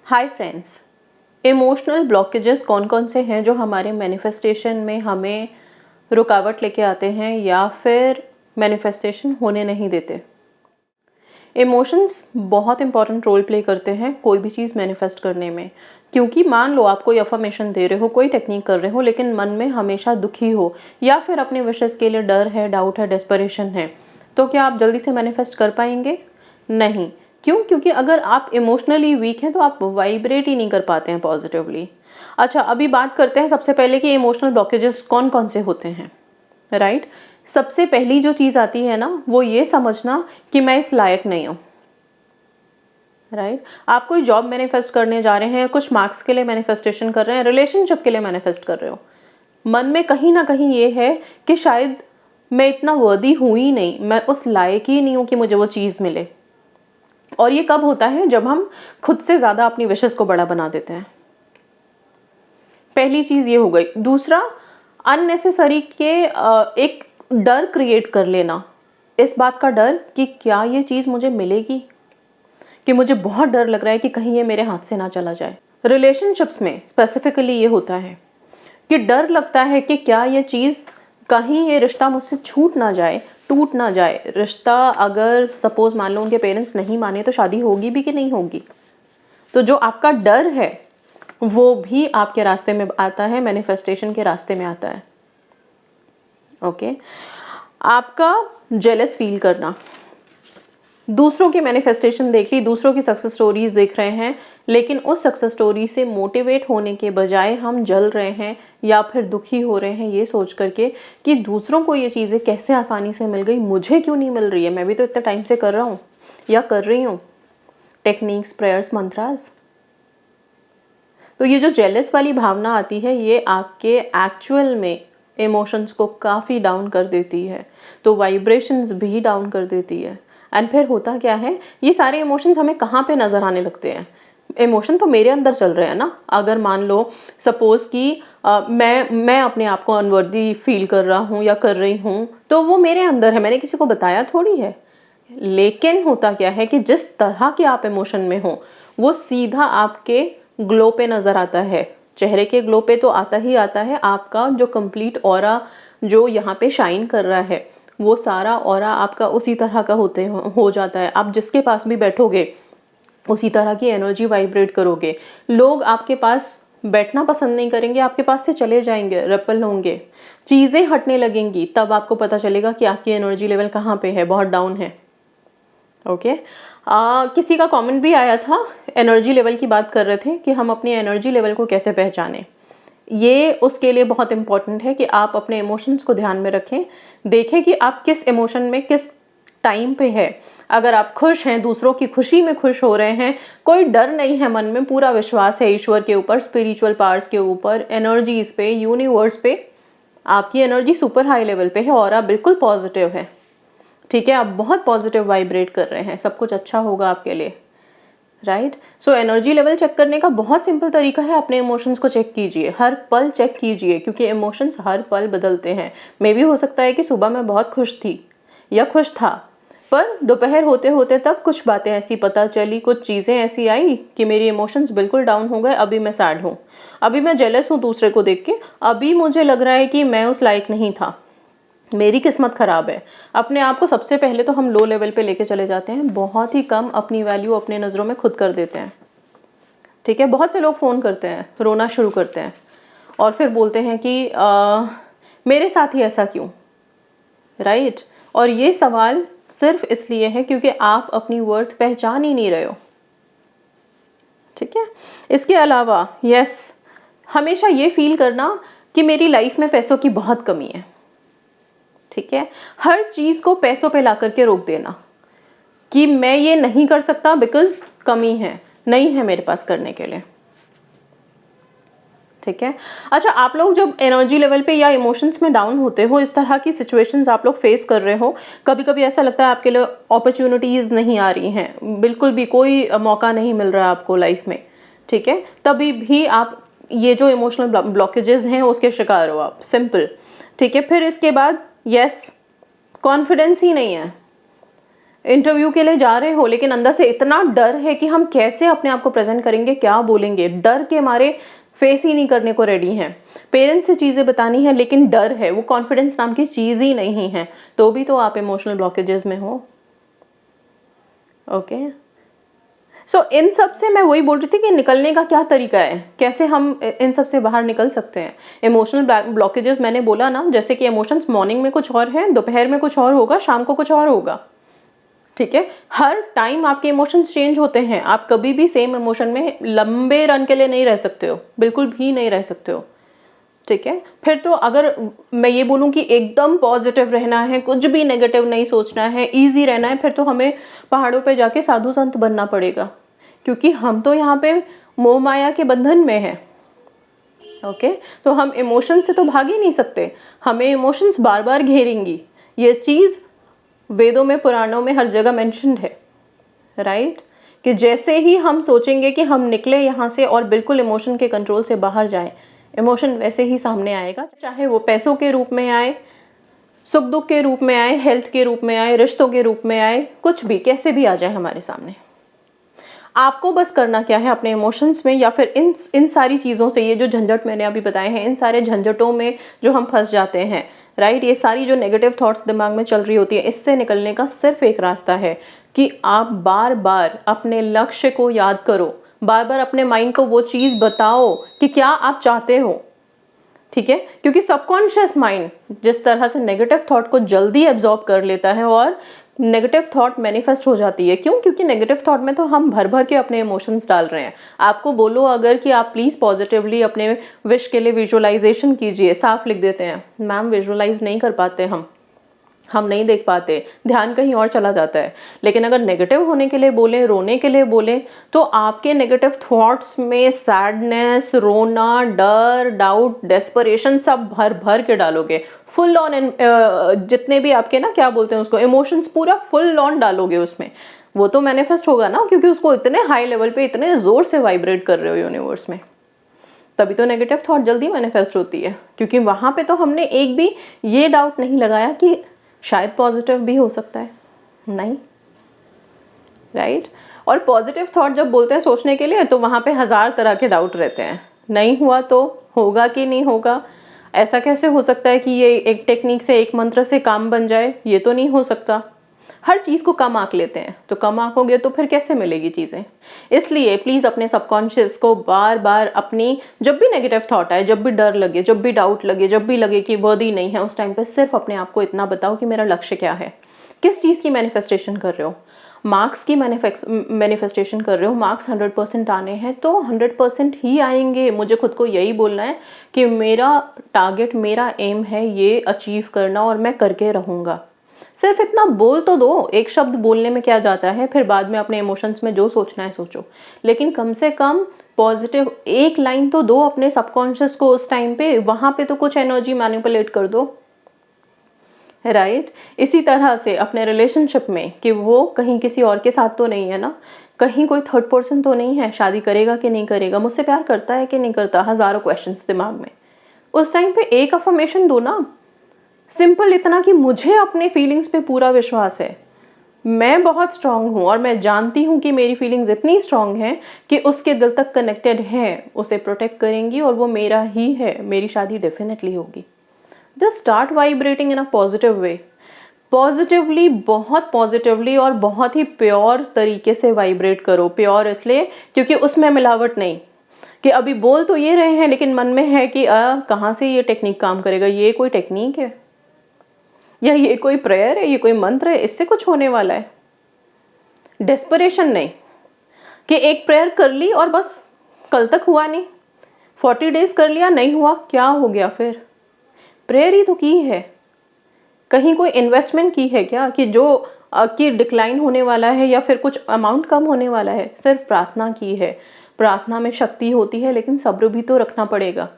Hi friends, emotional blockages कौन कौन से हैं जो हमारे मैनिफेस्टेशन में हमें रुकावट लेके आते हैं या फिर मैनिफेस्टेशन होने नहीं देते। इमोशंस बहुत इंपॉर्टेंट रोल प्ले करते हैं कोई भी चीज़ मैनिफेस्ट करने में, क्योंकि मान लो आप कोई अफर्मेशन दे रहे हो, कोई टेक्निक कर रहे हो, लेकिन मन में हमेशा दुखी हो या फिर अपने विशेस के लिए डर है, डाउट है, डेस्परेशन है, तो क्या आप जल्दी से मैनिफेस्ट कर पाएंगे? नहीं। क्यों? क्योंकि अगर आप इमोशनली वीक हैं तो आप वाइब्रेट ही नहीं कर पाते हैं पॉजिटिवली। अच्छा, अभी बात करते हैं सबसे पहले कि इमोशनल ब्लॉकेजेस कौन कौन से होते हैं। राइट, सबसे पहली जो चीज़ आती है ना, वो ये समझना कि मैं इस लायक नहीं हूँ। राइट, आप कोई जॉब मैनिफेस्ट करने जा रहे हैं, कुछ मार्क्स के लिए मैनिफेस्टेशन कर रहे हैं, रिलेशनशिप के लिए मैनिफेस्ट कर रहे हो, मन में कहीं ना कहीं ये है कि शायद मैं इतना वर्दी हूँ ही नहीं, मैं उस लायक ही नहीं हूँ कि मुझे वो चीज़ मिले। और ये कब होता है? जब हम खुद से ज़्यादा अपनी विशेस को बड़ा बना देते हैं। पहली चीज़ ये हो गई। दूसरा, अननेसेसरी के एक डर क्रिएट कर लेना, इस बात का डर कि क्या ये चीज़ मुझे मिलेगी, कि मुझे बहुत डर लग रहा है कि कहीं ये मेरे हाथ से ना चला जाए। रिलेशनशिप्स में स्पेसिफिकली ये होता है कि डर लगता है कि क्या ये चीज़, कहीं ये रिश्ता मुझसे छूट ना जाए, टूट ना जाए। रिश्ता अगर सपोज मान लो उनके पेरेंट्स नहीं माने तो शादी होगी भी कि नहीं होगी। तो जो आपका डर है वो भी आपके रास्ते में आता है, मैनिफेस्टेशन के रास्ते में आता है। ओके, आपका जेलस फील करना, दूसरों की मैनिफेस्टेशन देख ली, दूसरों की सक्सेस स्टोरीज देख रहे हैं, लेकिन उस सक्सेस स्टोरी से मोटिवेट होने के बजाय हम जल रहे हैं या फिर दुखी हो रहे हैं ये सोच करके कि दूसरों को ये चीज़ें कैसे आसानी से मिल गई, मुझे क्यों नहीं मिल रही है, मैं भी तो इतने टाइम से कर रहा हूँ या कर रही हूँ। Techniques, prayers, mantras. तो ये जो जेलस वाली भावना आती है ये आपके एक्चुअल में इमोशंस को काफ़ी डाउन कर देती है, तो वाइब्रेशंस भी डाउन कर देती है। एंड फिर होता क्या है, ये सारे इमोशंस हमें कहाँ पे नज़र आने लगते हैं? इमोशन तो मेरे अंदर चल रहे हैं ना। अगर मान लो सपोज कि मैं अपने आप को अनवर्दी फील कर रहा हूँ या कर रही हूँ, तो वो मेरे अंदर है, मैंने किसी को बताया थोड़ी है। लेकिन होता क्या है कि जिस तरह के आप इमोशन में हो वो सीधा आपके ग्लो पे नज़र आता है। चेहरे के ग्लो पे तो आता ही आता है। आपका जो कंप्लीट ऑरा जो यहाँ पे शाइन कर रहा है वो सारा ऑरा आपका उसी तरह का हो जाता है। आप जिसके पास भी बैठोगे उसी तरह की एनर्जी वाइब्रेट करोगे। लोग आपके पास बैठना पसंद नहीं करेंगे, आपके पास से चले जाएंगे, रिपल होंगे, चीज़ें हटने लगेंगी। तब आपको पता चलेगा कि आपकी एनर्जी लेवल कहाँ पे है, बहुत डाउन है। ओके, किसी का कमेंट भी आया था, एनर्जी लेवल की बात कर रहे थे कि हम अपनी एनर्जी लेवल को कैसे पहचानें। ये उसके लिए बहुत इंपॉर्टेंट है कि आप अपने इमोशंस को ध्यान में रखें, देखें कि आप किस इमोशन में किस टाइम पे है। अगर आप खुश हैं, दूसरों की खुशी में खुश हो रहे हैं, कोई डर नहीं है मन में, पूरा विश्वास है ईश्वर के ऊपर, स्पिरिचुअल पावर्स के ऊपर, एनर्जीज पे, यूनिवर्स पे, आपकी एनर्जी सुपर हाई लेवल पे है और आप बिल्कुल पॉजिटिव है। ठीक है, आप बहुत पॉजिटिव वाइब्रेट कर रहे हैं, सब कुछ अच्छा होगा आपके लिए। Right, so energy level check करने का बहुत सिंपल तरीका है, अपने इमोशंस को चेक कीजिए, हर पल चेक कीजिए, क्योंकि इमोशंस हर पल बदलते हैं। मे भी हो सकता है कि सुबह मैं बहुत खुश थी या खुश था, पर दोपहर होते होते तक कुछ बातें ऐसी पता चली, कुछ चीज़ें ऐसी आई कि मेरी इमोशंस बिल्कुल डाउन हो गए। अभी मैं सैड हूँ, अभी मैं जेलस हूँ दूसरे को देख के, अभी मुझे लग रहा है कि मैं उस लायक नहीं था, मेरी किस्मत ख़राब है। अपने आप को सबसे पहले तो हम लो लेवल पे लेके चले जाते हैं, बहुत ही कम अपनी वैल्यू अपने नज़रों में खुद कर देते हैं। ठीक है, बहुत से लोग फ़ोन करते हैं, रोना शुरू करते हैं और फिर बोलते हैं कि मेरे साथ ही ऐसा क्यों। राइट, और ये सवाल सिर्फ इसलिए है क्योंकि आप अपनी वर्थ पहचान ही नहीं रहे हो। ठीक है, इसके अलावा यस, हमेशा ये फील करना कि मेरी लाइफ में पैसों की बहुत कमी है। ठीक है, हर चीज़ को पैसों पे ला करके रोक देना कि मैं ये नहीं कर सकता बिकॉज कमी है, नहीं है मेरे पास करने के लिए। ठीक है, अच्छा, आप लोग जब एनर्जी लेवल पे या इमोशंस में डाउन होते हो, इस तरह की सिचुएशंस आप लोग फेस कर रहे हो, कभी कभी ऐसा लगता है आपके लिए अपॉर्चुनिटीज़ नहीं आ रही हैं, बिल्कुल भी कोई मौका नहीं मिल रहा है आपको लाइफ में। ठीक है, तभी भी आप ये जो इमोशनल ब्लॉकेजेस हैं उसके शिकार हो आप, सिंपल। ठीक है, फिर इसके बाद यस, कॉन्फिडेंस ही नहीं है। इंटरव्यू के लिए जा रहे हो लेकिन अंदर से इतना डर है कि हम कैसे अपने आप को प्रेजेंट करेंगे, क्या बोलेंगे, डर के मारे फेस ही नहीं करने को रेडी हैं। पेरेंट्स से चीज़ें बतानी है लेकिन डर है, वो कॉन्फिडेंस नाम की चीज़ ही नहीं है, तो भी तो आप इमोशनल ब्लॉकेजेस में हो। ओके, सो इन सब से मैं वही बोल रही थी कि निकलने का क्या तरीका है, कैसे हम इन सब से बाहर निकल सकते हैं। इमोशनल ब्लॉकेजेस मैंने बोला ना, जैसे कि इमोशंस मॉर्निंग में कुछ और है, दोपहर में कुछ और होगा, शाम को कुछ और होगा। ठीक है, हर टाइम आपके इमोशंस चेंज होते हैं, आप कभी भी सेम इमोशन में लंबे रन के लिए नहीं रह सकते हो, बिल्कुल भी नहीं रह सकते हो। ठीक है, फिर तो अगर मैं ये बोलूँ कि एकदम पॉजिटिव रहना है, कुछ भी नेगेटिव नहीं सोचना है, इजी रहना है, फिर तो हमें पहाड़ों पे जाके साधु संत बनना पड़ेगा, क्योंकि हम तो यहाँ पे मोह माया के बंधन में हैं। ओके, तो हम इमोशन से तो भाग ही नहीं सकते, हमें इमोशंस बार बार घेरेंगी। ये चीज़ वेदों में, पुराणों में हर जगह मेंशन्ड है, राइट, कि जैसे ही हम सोचेंगे कि हम निकले यहाँ से और बिल्कुल इमोशन के कंट्रोल से बाहर जाएं, इमोशन वैसे ही सामने आएगा, चाहे वो पैसों के रूप में आए, सुख दुख के रूप में आए, हेल्थ के रूप में आए, रिश्तों के रूप में आए, कुछ भी कैसे भी आ जाए हमारे सामने। आपको बस करना क्या है, अपने इमोशंस में या फिर इन सारी चीज़ों से, ये जो झंझट मैंने अभी बताए हैं, इन सारे झंझटों में जो हम फंस जाते हैं, राइट, ये सारी जो नेगेटिव थॉट्स दिमाग में चल रही होती है, इससे निकलने का सिर्फ एक रास्ता है कि आप बार बार अपने लक्ष्य को याद करो, बार बार अपने माइंड को वो चीज़ बताओ कि क्या आप चाहते हो। ठीक है, क्योंकि सबकॉन्शियस माइंड जिस तरह से नेगेटिव थॉट को जल्दी एब्जॉर्ब कर लेता है और नेगेटिव थॉट मैनिफेस्ट हो जाती है। क्यों? क्योंकि नेगेटिव थॉट में तो हम भर भर के अपने इमोशंस डाल रहे हैं। आपको बोलो अगर कि आप प्लीज़ पॉजिटिवली अपने विश के लिए विजुअलाइजेशन कीजिए, साफ लिख देते हैं, मैम विजुअलाइज नहीं कर पाते, हम नहीं देख पाते, ध्यान कहीं और चला जाता है। लेकिन अगर नेगेटिव होने के लिए बोले, रोने के लिए बोले, तो आपके नेगेटिव थॉट्स में सैडनेस, रोना, डर, डाउट, डेस्परेशन सब भर भर के डालोगे, फुल ऑन। जितने भी आपके ना क्या बोलते हैं उसको, इमोशंस पूरा फुल ऑन डालोगे उसमें, वो तो मैनिफेस्ट होगा ना, क्योंकि उसको इतने हाई लेवल पे इतने ज़ोर से वाइब्रेट कर रहे हो यूनिवर्स में, तभी तो नेगेटिव थॉट जल्दी मैनिफेस्ट होती है। क्योंकि वहाँ पे तो हमने एक भी ये डाउट नहीं लगाया कि शायद पॉजिटिव भी हो सकता है, नहीं, राइट। और पॉजिटिव थॉट जब बोलते हैं सोचने के लिए, तो वहाँ पे 1000 तरह के डाउट रहते हैं, नहीं हुआ तो होगा कि नहीं होगा, ऐसा कैसे हो सकता है कि ये एक टेक्निक से, एक मंत्र से काम बन जाए, ये तो नहीं हो सकता। हर चीज़ को कम आंक लेते हैं, तो कम आंकोगे तो फिर कैसे मिलेगी चीज़ें। इसलिए प्लीज़ अपने सबकॉन्शियस को बार बार अपनी, जब भी नेगेटिव थॉट आए, जब भी डर लगे, जब भी डाउट लगे, जब भी लगे कि वर्दी नहीं है, उस टाइम पे सिर्फ अपने आप को इतना बताओ कि मेरा लक्ष्य क्या है, किस चीज़ की मैनिफेस्टेशन कर रहे हो। मार्क्स की मैनिफेस्टेशन कर रहे हो, मार्क्स 100% आने हैं तो 100% ही आएंगे। मुझे खुद को यही बोलना है कि मेरा टारगेट, मेरा एम है ये अचीव करना और मैं करके रहूँगा। सिर्फ इतना बोल तो दो, एक शब्द बोलने में क्या जाता है, फिर बाद में अपने इमोशंस में जो सोचना है सोचो, लेकिन कम से कम पॉजिटिव एक लाइन तो दो अपने सबकॉन्शियस को उस टाइम पे, वहाँ पे तो कुछ एनर्जी मैनिपुलेट कर दो, राइट। इसी तरह से अपने रिलेशनशिप में, कि वो कहीं किसी और के साथ तो नहीं है ना, कहीं कोई थर्ड पर्सन तो नहीं है, शादी करेगा कि नहीं करेगा, मुझसे प्यार करता है कि नहीं करता, हज़ारों क्वेश्चंस दिमाग में। उस टाइम पे एक अफर्मेशन दो ना, सिंपल इतना कि मुझे अपने फीलिंग्स पे पूरा विश्वास है, मैं बहुत स्ट्रांग हूँ और मैं जानती हूँ कि मेरी फीलिंग्स इतनी स्ट्रांग हैं कि उसके दिल तक कनेक्टेड है, उसे प्रोटेक्ट करेंगी और वो मेरा ही है, मेरी शादी डेफिनेटली होगी। Just start vibrating in a positive way, positively, बहुत पॉजिटिवली और बहुत ही प्योर तरीके से वाइब्रेट करो। प्योर इसलिए क्योंकि उसमें मिलावट नहीं, कि अभी बोल तो ये रहे हैं लेकिन मन में है कि कहाँ से ये टेक्निक काम करेगा, ये कोई टेक्निक है या ये कोई प्रेयर है, ये कोई मंत्र है, इससे कुछ होने वाला है। डेस्परेशन नहीं कि एक प्रेयर कर ली और बस कल तक हुआ नहीं, 40 डेज कर लिया नहीं हुआ, क्या हो गया फिर, प्रेयर ही तो की है, कहीं कोई इन्वेस्टमेंट की है क्या कि जो कि डिक्लाइन होने वाला है या फिर कुछ अमाउंट कम होने वाला है, सिर्फ प्रार्थना की है। प्रार्थना में शक्ति होती है लेकिन सब्र भी तो रखना पड़ेगा।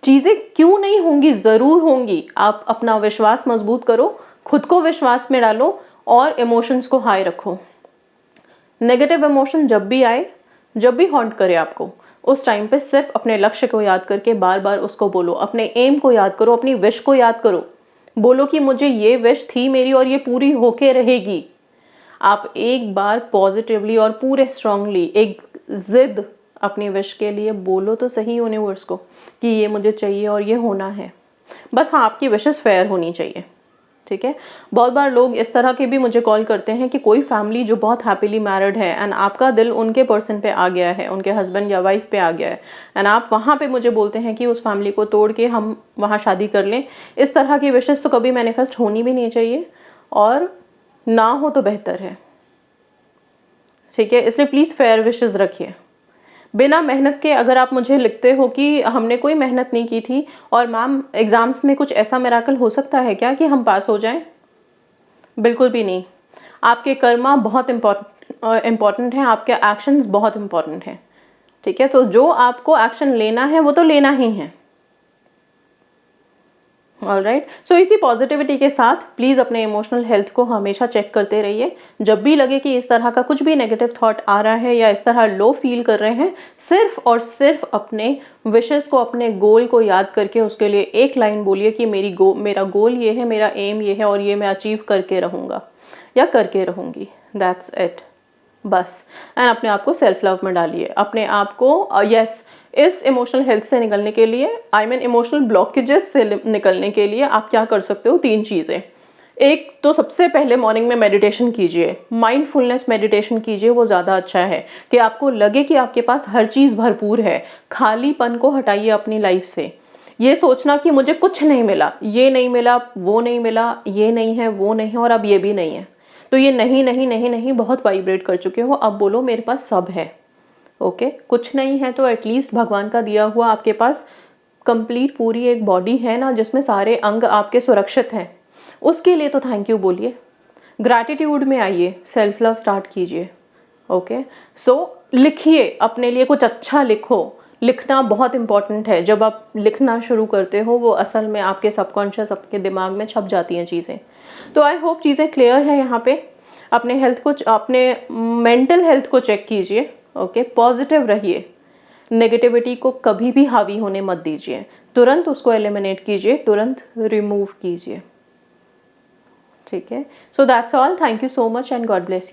चीज़ें क्यों नहीं होंगी, ज़रूर होंगी। आप अपना विश्वास मजबूत करो, खुद को विश्वास में डालो और इमोशंस को हाई रखो। नेगेटिव इमोशन जब भी आए, जब भी हॉन्ट करे आपको, उस टाइम पे सिर्फ अपने लक्ष्य को याद करके बार बार उसको बोलो, अपने एम को याद करो, अपनी विश को याद करो, बोलो कि मुझे ये विश थी मेरी और ये पूरी होके रहेगी। आप एक बार पॉजिटिवली और पूरे स्ट्रांगली एक ज़िद अपनी विश के लिए बोलो तो सही यूनिवर्स को कि ये मुझे चाहिए और ये होना है। बस हाँ, आपकी विशेस फेयर होनी चाहिए, ठीक है। बहुत बार लोग इस तरह के भी मुझे कॉल करते हैं कि कोई फैमिली जो बहुत हैप्पीली मैरिड है एंड आपका दिल उनके पर्सन पे आ गया है, उनके हस्बैंड या वाइफ पे आ गया है, एंड आप वहाँ पे मुझे बोलते हैं कि उस फैमिली को तोड़ के हम वहाँ शादी कर लें। इस तरह की विशेस तो कभी मैनिफेस्ट होनी भी नहीं चाहिए, और ना हो तो बेहतर है, ठीक है। इसलिए प्लीज़ फेयर विशेस रखिए। बिना मेहनत के अगर आप मुझे लिखते हो कि हमने कोई मेहनत नहीं की थी और मैम एग्ज़ाम्स में कुछ ऐसा मिराकल हो सकता है क्या कि हम पास हो जाएं? बिल्कुल भी नहीं। आपके कर्मा बहुत इम्पॉर्टेंट हैं, आपके एक्शंस बहुत इम्पॉर्टेंट हैं, ठीक है। तो जो आपको एक्शन लेना है वो तो लेना ही है। ऑलराइट, सो इसी पॉजिटिविटी के साथ प्लीज़ अपने इमोशनल हेल्थ को हमेशा चेक करते रहिए। जब भी लगे कि इस तरह का कुछ भी नेगेटिव थॉट आ रहा है या इस तरह लो फील कर रहे हैं, सिर्फ और सिर्फ अपने विशेस को, अपने गोल को याद करके उसके लिए एक लाइन बोलिए कि मेरा गोल ये है, मेरा एम ये है और ये मैं अचीव करके रहूँगा या करके रहूँगी। दैट्स इट, बस। एंड अपने आप को सेल्फ लव में डालिए। अपने आप को यस इस इमोशनल हेल्थ से निकलने के लिए, आई मीन इमोशनल ब्लॉकेजेस से निकलने के लिए आप क्या कर सकते हो? 3 चीज़ें। एक तो सबसे पहले मॉर्निंग में मेडिटेशन कीजिए, माइंडफुलनेस मेडिटेशन कीजिए, वो ज़्यादा अच्छा है कि आपको लगे कि आपके पास हर चीज़ भरपूर है। खालीपन को हटाइए अपनी लाइफ से। ये सोचना कि मुझे कुछ नहीं मिला, ये नहीं मिला, वो नहीं मिला, ये नहीं है, वो नहीं है और अब ये भी नहीं है, तो ये नहीं नहीं नहीं नहीं बहुत वाइब्रेट कर चुके हो। अब बोलो मेरे पास सब है। ओके, कुछ नहीं है तो एटलीस्ट भगवान का दिया हुआ आपके पास कंप्लीट पूरी एक बॉडी है ना, जिसमें सारे अंग आपके सुरक्षित हैं, उसके लिए तो थैंक यू बोलिए। ग्रैटिट्यूड में आइए, सेल्फ लव स्टार्ट कीजिए। ओके, सो लिखिए, अपने लिए कुछ अच्छा लिखो। लिखना बहुत इंपॉर्टेंट है। जब आप लिखना शुरू करते हो वो असल में आपके सबकॉन्शियस, आपके दिमाग में छप जाती हैं चीज़ें। तो आई होप चीज़ें क्लियर है यहाँ पे। अपने हेल्थ को, अपने मेंटल हेल्थ को चेक कीजिए। ओके, पॉजिटिव रहिए, नेगेटिविटी को कभी भी हावी होने मत दीजिए, तुरंत उसको एलिमिनेट कीजिए, तुरंत रिमूव कीजिए, ठीक है। So that's all, thank you so much and God bless you.